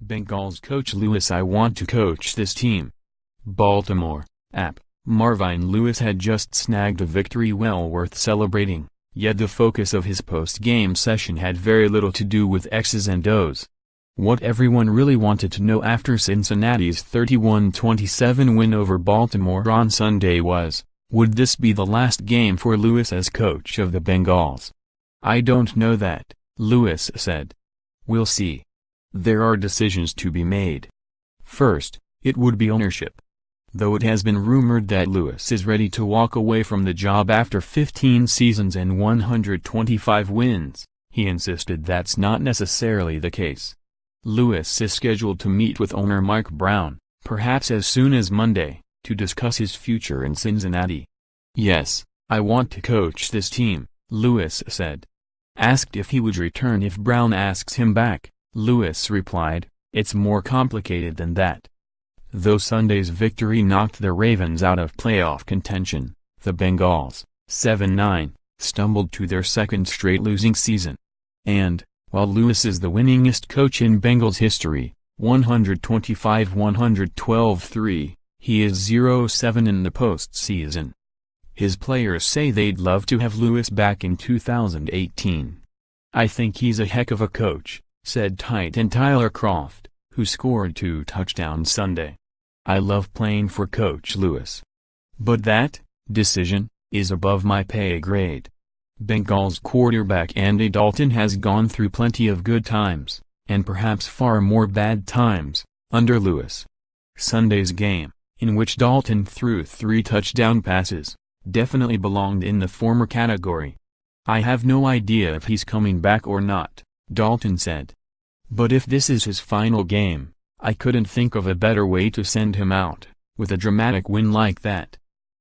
Bengals coach Lewis: I want to coach this team. Baltimore. App. Marvin Lewis had just snagged a victory well worth celebrating, yet the focus of his post-game session had very little to do with X's and O's. What everyone really wanted to know after Cincinnati's 31-27 win over Baltimore on Sunday was, would this be the last game for Lewis as coach of the Bengals? "I don't know that," Lewis said. "We'll see. There are decisions to be made. First, it would be ownership. Though it has been rumored that Lewis is ready to walk away from the job after 15 seasons and 125 wins, he insisted that's not necessarily the case. Lewis is scheduled to meet with owner Mike Brown, perhaps as soon as Monday, to discuss his future in Cincinnati. "Yes, I want to coach this team," Lewis said. Asked if he would return if Brown asks him back, Lewis replied, "It's more complicated than that." Though Sunday's victory knocked the Ravens out of playoff contention, the Bengals, 7-9, stumbled to their second straight losing season. And, while Lewis is the winningest coach in Bengals history, 125-112-3, he is 0-7 in the postseason. His players say they'd love to have Lewis back in 2018. "I think he's a heck of a coach," said tight end Tyler Kroft, who scored 2 touchdowns Sunday. "I love playing for Coach Lewis. But that decision is above my pay grade." Bengals quarterback Andy Dalton has gone through plenty of good times, and perhaps far more bad times, under Lewis. Sunday's game, in which Dalton threw 3 touchdown passes, definitely belonged in the former category. "I have no idea if he's coming back or not," Dalton said. "But if this is his final game, I couldn't think of a better way to send him out, with a dramatic win like that."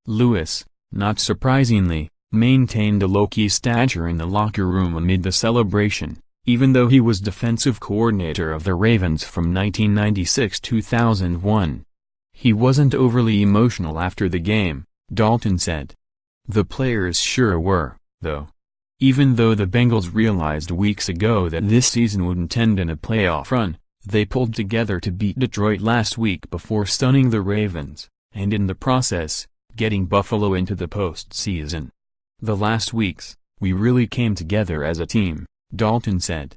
Lewis, not surprisingly, maintained a low-key stature in the locker room amid the celebration, even though he was defensive coordinator of the Ravens from 1996-2001. He wasn't overly emotional after the game, Dalton said. "The players sure were, though. Even though the Bengals realized weeks ago that this season wouldn't end in a playoff run, they pulled together to beat Detroit last week before stunning the Ravens, and in the process, getting Buffalo into the postseason. The last weeks, we really came together as a team," Dalton said.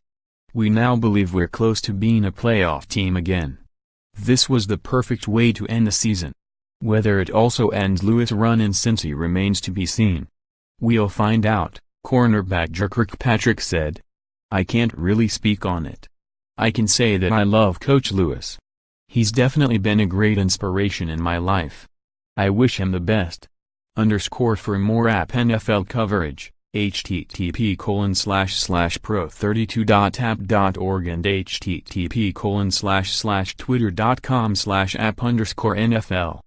"We now believe we're close to being a playoff team again. This was the perfect way to end the season. Whether it also ends Lewis' run in Cincy remains to be seen. We'll find out," cornerback Kirkpatrick said. "I can't really speak on it. I can say that I love Coach Lewis. He's definitely been a great inspiration in my life. I wish him the best." For more app NFL coverage, http://pro32.app.org and http://twitter.com/app_NFL